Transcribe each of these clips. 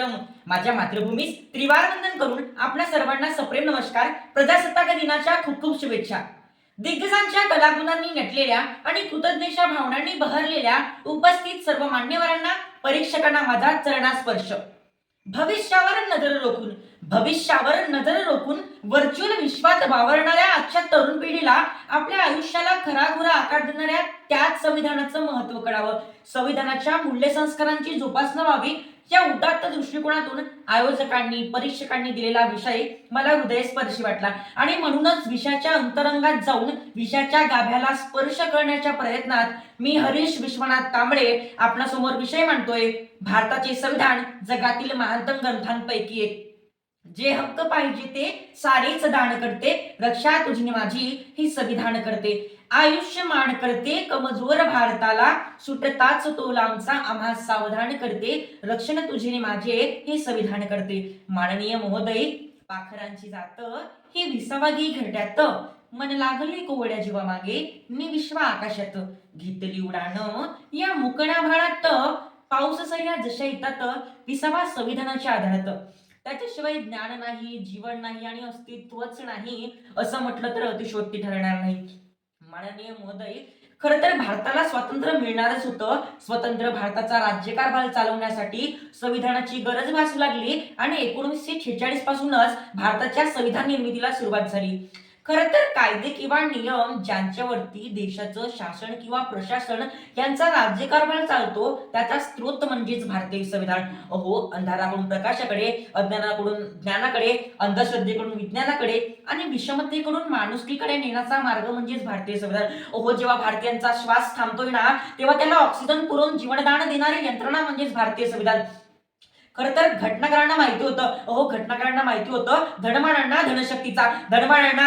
मातरम. माझ्या मातृभूमीस त्रिवार वंदन करून आपल्या सर्वांना सप्रेम नमस्कार. प्रजासत्ताक दिनाच्या खूप खूप शुभेच्छा. दिग्गजांच्या कलागुणांनी नटलेल्या आणि कृतज्ञतेच्या भावनांनी बहरलेल्या उपस्थित सर्व मान्यवरांना, परीक्षकांना माझा चरणास्पर्श. भविष्यावर नजर रोखून व्हर्च्युअल विश्वात वावरणाऱ्या आजच्या तरुण पिढीला आपल्या आयुष्याला खराखुरा आकार देणाऱ्या त्याच संविधानाचं महत्त्व कळावं, संविधानाच्या मूल्य संस्कारांची जोपासना व्हावी, या उदात्त दृष्टिकोनातून आयोजकांनी, परीक्षकांनी दिलेला विषय मला हृदयस्पर्शी वाटला आणि म्हणूनच विषयाच्या अंतरंगात जाऊन विषयाच्या गाभ्याला स्पर्श करण्याच्या प्रयत्नात मी हरीश विश्वनाथ कांबळे आपल्यासमोर विषय मांडतोय. भारताचे संविधान जगातील महानतम ग्रंथांपैकी एक. जे हक्क पाहिजे ते सारेच दान करते, रक्षा तुझी माझी ही संविधान करते. आयुष्यमान करते कमजोर भारताला, सुटताच तो लांबचा आम्हा सावधान करते, रक्षण तुझे माझे हे संविधान करते. माननीय महोदय, पाखरांची जात ही विसावागी घरट्यात, मन लागले कोवड्या जीवा मागे, मी विश्व आकाशात, घेतली उडाण या मुकण्या भाळात, पाऊस सह्या जशा येतात विसावा संविधानाच्या आधारात. त्याच्याशिवाय ज्ञान नाही, जीवन नाही आणि अस्तित्वच नाही असं म्हटलं तर अतिशयोक्ती ठरणार नाही. माननीय महोदय, खर तर भारताला स्वातंत्र्य मिळणारच होतं. स्वतंत्र भारताचा राज्यकारभार चालवण्यासाठी संविधानाची गरज भासू लागली आणि 1946 पासूनच भारताच्या संविधान निर्मितीला सुरुवात झाली. खरं तर कायदे किंवा नियम ज्यांच्यावरती देशाचं शासन किंवा प्रशासन यांचा राज्यकारभार चालतो त्याचा स्रोत म्हणजेच भारतीय संविधान. अहो, अंधाराकडून प्रकाशाकडे, अज्ञानाकडून ज्ञानाकडे, अंधश्रद्धेकडून विज्ञानाकडे आणि विषमतेकडून माणुसकीकडे नेण्याचा मार्ग म्हणजेच भारतीय संविधान. अहो, जेव्हा भारतीयांचा श्वास थांबतोय ना तेव्हा त्याला ऑक्सिजन पुरवून जीवनदान देणारी यंत्रणा म्हणजेच भारतीय संविधान. खरं तर घटनाकारांना माहिती होतं धनवानांना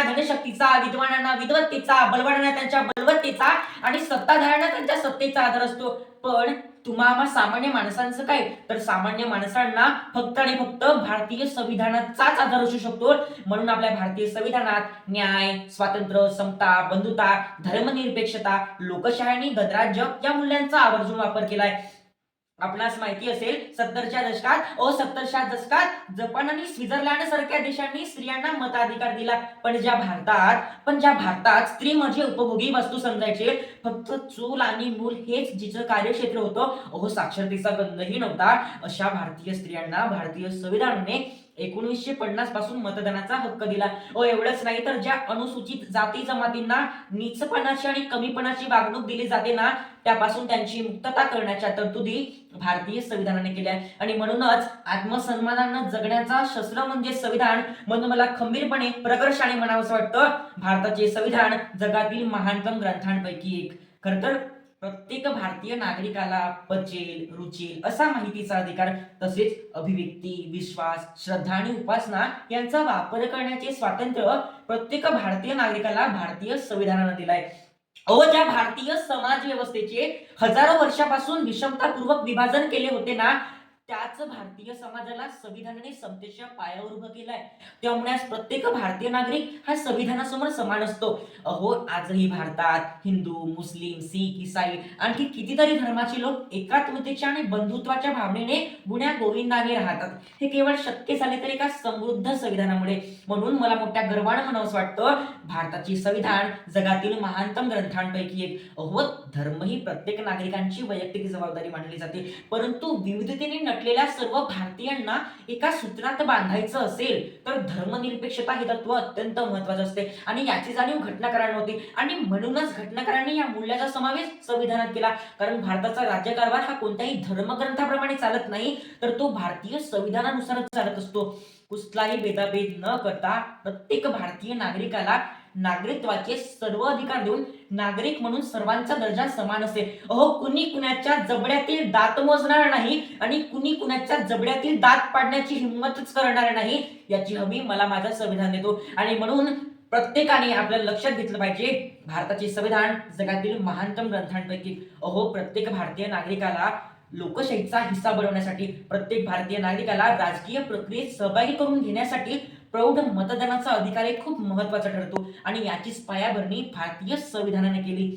धनशक्तीचा, विद्वानांना विद्वत्तेचा, बलवानांना त्यांच्या बलवत्तेचा आणि सत्ताधाऱ्यांना त्यांच्या सत्तेचा आधार असतो. पण तुम्हा सामान्य माणसांचं काय? तर सामान्य माणसांना फक्त आणि फक्त भारतीय संविधानाचाच आधार असू शकतो. म्हणून आपल्या भारतीय संविधानात न्याय, स्वातंत्र्य, समता, बंधुता, धर्मनिरपेक्षता, लोकशाही आणि गणराज्य या मूल्यांचा आवर्जून वापर केलाय. आपणास माहिती असेल 70च्या दशकात जपान आणि स्वित्झर्लंड सारख्या देशांनी स्त्रियांना मताधिकार दिला. पण ज्या भारतात स्त्री म्हणजे उपभोगी वस्तू समजायचे, फक्त चूल आणि मूल हेच जिचं कार्यक्षेत्र होतं, अहो साक्षरतेचा गंधही नव्हता, अशा भारतीय स्त्रियांना भारतीय संविधानाने 1950 पासून मतदानाचा हक्क दिला. एवढंच नाही तर ज्या अनुसूचित जाती जमातींना नीचपणाची आणि कमीपणाची वागणूक दिली जाते ना त्यापासून त्यांची मुक्तता करण्याच्या तरतुदी भारतीय संविधानाने केल्या. आणि म्हणूनच आत्मसन्मानानं जगण्याचा शस्त्र म्हणजे संविधान. म्हणून मला खंबीरपणे प्रकर्षाने म्हणावंसं वाटतं, भारताचे संविधान जगातील महानतम ग्रंथांपैकी एक. खरं तर प्रत्येक भारतीय नागरिकाला पचेल, रुचेल असा माहितीचा अधिकार, तसेच अभिव्यक्ती, विश्वास, श्रद्धा आणि उपासना यांचा वापर करण्याचे स्वातंत्र्य प्रत्येक भारतीय नागरिकाला भारतीय संविधानाने दिलाय. ज्या भारतीय समाज व्यवस्थेचे हजारो वर्षापासून विषमतापूर्वक विभाजन केले होते ना त्याच भारतीय समाजाला संविधानाने समतेच्या पायावर उभं केलंय. त्यामुळे आज प्रत्येक भारतीय नागरिक हा संविधानासमोर समान असतो. आजही भारतात हिंदू, मुस्लिम, सीख, ईसाई आणखी कितीतरी धर्माचे लोक एकात्मतेच्या आणि बंधुत्वाच्या भावनेने गुण्या गोविंदाने राहतात. हे केवळ शक्य झाले तरी एका समृद्ध संविधानामुळे. म्हणून मला मोठ्या गर्वानं म्हणावंसं वाटतं, भारताचे संविधान जगातील महानतम ग्रंथांपैकी एक. धर्म ही प्रत्येक नागरिकांची वैयक्तिक जबाबदारी मानली जाते, परंतु विविधतेने नटलेल्या सर्व भारतीयांना एका सूत्रात बांधायचं असेल तर धर्मनिरपेक्षता हे तत्व अत्यंत महत्वाचं असते आणि याची जाणीव घटनाकारांना होती. आणि म्हणूनच घटनाकारांनी या मूल्याचा समावेश संविधानात केला. कारण भारताचा राज्यकारभार हा कोणत्याही धर्मग्रंथाप्रमाणे चालत नाही, तर तो भारतीय संविधानानुसारच चालत असतो. कुठलाही भेदाभेद न करता प्रत्येक भारतीय नागरिकाला नागरिकत्वाचे सर्व अधिकार देऊन नागरिक म्हणून सर्वांचा दर्जा समान असेल. कुणी कुणाच्या जबड्यातील दात मोजणार नाही आणि कुणी कुणाच्या जबड्यातील दात पाडण्याची हिंमतच करणार नाही, याची हमी मला माझं संविधान देतो. आणि म्हणून प्रत्येकाने आपल्याला लक्षात घेतलं पाहिजे, भारताचे संविधान जगातील महानतम ग्रंथांपैकी. प्रत्येक भारतीय नागरिकाला लोकशाहीचा हिस्सा बनवण्यासाठी, प्रत्येक भारतीय नागरिकाला राजकीय प्रक्रियेत सहभागी करून घेण्यासाठी प्रौढ मतदानाचा अधिकार खूप महत्वाचा ठरतो आणि याचीच पायाभरणी भारतीय संविधानाने केली.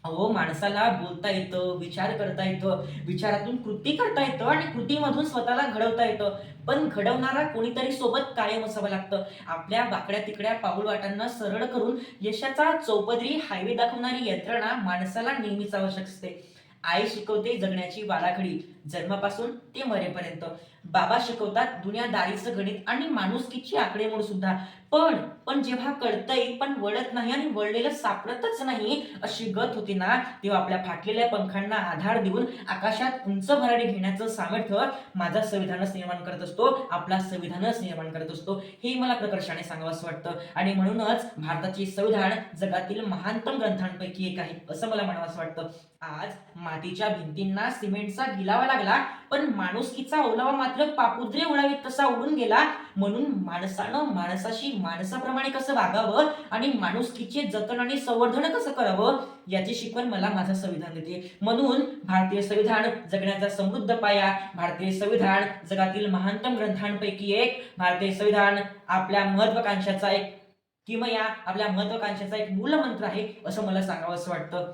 अहो, माणसाला बोलता येतं, विचार करता येतं, विचारातून कृती करता येतं आणि कृतीमधून स्वतःला घडवता येतं. पण घडवणारा कोणीतरी सोबत कायम असावं लागतं. आपल्या वाकड्या-तिकड्या पाऊलवाटांना सरळ करून यशाचा चौपदरी हायवे दाखवणारी यंत्रणा माणसाला नेहमीच आवश्यक असते. आई शिकवते जगण्याची वाराखडी, जन्मापासून ते मरेपर्यंत. बाबा शिकवतात दुनियादारीचं गणित आणि माणुसकीची आकडेमोड सुद्धा. पण पण जेव्हा कळतंय पण वळत नाही आणि वळलेलं सापडतच नाही, अशी गत होती ना, तेव्हा आपल्या फाटलेल्या पंखांना आधार देऊन आकाशात उंच भरारी घेण्याचं सामर्थ्य माझा संविधानच निर्माण करत असतो, आपला संविधानच निर्माण करत असतो. हे मला प्रकर्षाने सांगावंसं वाटतं आणि म्हणूनच भारताचे संविधान जगातील महानतम ग्रंथांपैकी एक आहे, असं मला म्हणावंसं वाटतं. आज मातीच्या भिंतींना सिमेंटचा गिलावा लागला, पण माणुसकीचा ओलावा मात्र पापुद्रे उडावीत तसा उडून गेला. म्हणून माणसानं माणसाशी माणसाप्रमाणे कसं वागावं आणि माणुसकीचे जतन आणि संवर्धन कसं करावं, याची शिकवण मला माझं संविधान देते. म्हणून भारतीय संविधान जगण्याचा समृद्ध पाया, भारतीय संविधान जगातील महानतम ग्रंथांपैकी एक, भारतीय संविधान आपल्या महत्वाकांक्षाचा एक किमया, आपल्या महत्वाकांक्षाचा एक मूलमंत्र आहे, असं मला सांगावंसं वाटतं.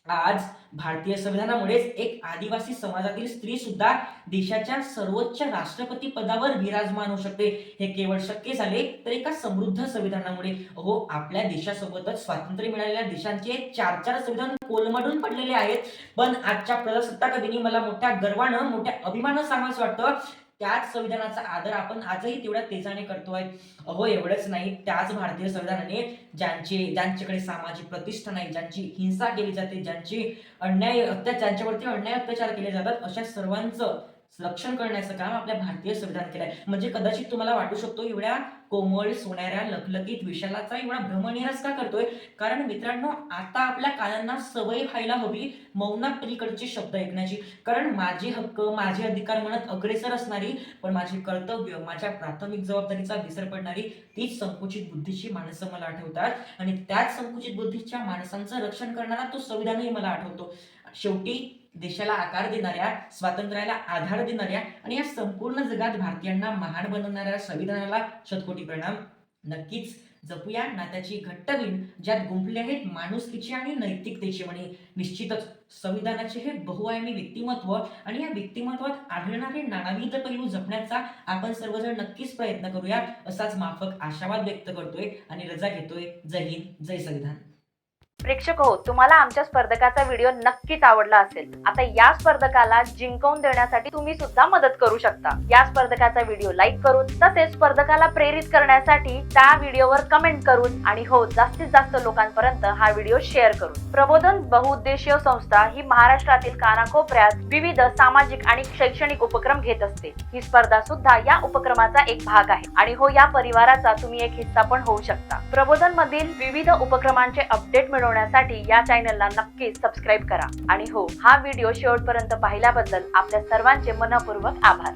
आज भारतीय संविधानामुळेच एक आदिवासी समाजातील स्त्री सुद्धा देशाच्या सर्वोच्च राष्ट्रपती पदावर विराजमान होऊ शकते. हे केवळ शक्य झाले तर एका समृद्ध संविधानामुळे. अहो, आपल्या देशासोबतच स्वातंत्र्य मिळालेल्या देशांचे 4-4 संविधान कोलमडून पडलेले आहेत. पण आजच्या प्रजासत्ताक दिनी मला मोठ्या गर्वानं, मोठ्या अभिमानानं सांगावंसं वाटतं, त्याच संविधानाचा आदर आपण आजही तेवढ्या तेजाने करतोय. अहो, एवढंच नाही, त्याच भारतीय संविधानाने ज्यांच्याकडे सामाजिक प्रतिष्ठा नाही, ज्यांची हिंसा केली जाते, ज्यांच्यावरती अन्याय अत्याचार केले जातात, अशा सर्वांचं रक्षण करण्याचं काम आपल्या भारतीय संविधान केलंय. म्हणजे कदाचित तुम्हाला वाटू शकतो, एवढ्या कोमल सोन्याऱ्या लखलखीत विशालाचा एवढा भ्रमनिरास का करतोय? कारण मित्रांनो, आता आपल्या कानांना सवय व्हायला हवी मौनापलीकडचे शब्द ऐकण्याची. कारण माझे हक्क, माझे अधिकार म्हणत अग्रेसर असणारी, पण माझे कर्तव्य, माझ्या प्राथमिक जबाबदारीचा विसर पडणारी तीच संकुचित बुद्धीची माणसं मला आठवतात आणि त्याच संकुचित बुद्धीच्या माणसांचं रक्षण करणारा तो संविधानही मला आठवतो. शेवटी देशाला आकार देणाऱ्या, स्वातंत्र्याला आधार देणाऱ्या आणि या संपूर्ण जगात भारतीयांना महान बनवणाऱ्या संविधानाला शतकोटी प्रणाम. नक्कीच जपूया नात्याची घट्ट विण, ज्यात गुंफले आहेत माणुसकीची आणि नैतिकतेची म्हणे. निश्चितच संविधानाचे हे बहुआयामी व्यक्तिमत्व आणि या व्यक्तिमत्वात आढळणारे नानाविध पैलू जपण्याचा आपण सर्वजण नक्कीच प्रयत्न करूया, असाच माफक आशावाद व्यक्त करतोय आणि रजा घेतोय. जय हिंद, जय संविधान. प्रेक्षक हो, तुम्हाला आमच्या स्पर्धकाचा व्हिडिओ नक्कीच आवडला असेल. आता या स्पर्धकाला जिंकवून देण्यासाठी तुम्ही सुद्धा मदत करू शकता. या स्पर्धकाचा व्हिडिओ लाईक करून, तसेच स्पर्धकाला प्रेरित करण्यासाठी त्या व्हिडिओवर कमेंट करून आणि हो, जास्तीत जास्त लोकांपर्यंत हा व्हिडिओ शेअर करून. प्रबोधन बहुउद्देशीय संस्था ही महाराष्ट्रातील कानाकोपऱ्यात विविध सामाजिक आणि शैक्षणिक उपक्रम घेत असते. ही स्पर्धा सुद्धा या उपक्रमाचा एक भाग आहे आणि हो, या परिवाराचा तुम्ही एक हिस्सा पण होऊ शकता. प्रबोधन मधील विविध उपक्रमांचे अपडेट मिळवण्यासाठी या चॅनलला नक्कीच सबस्क्राईब करा आणि हो, हा व्हिडिओ शेवटपर्यंत पाहिल्याबद्दल आपल्या सर्वांचे मनपूर्वक आभार.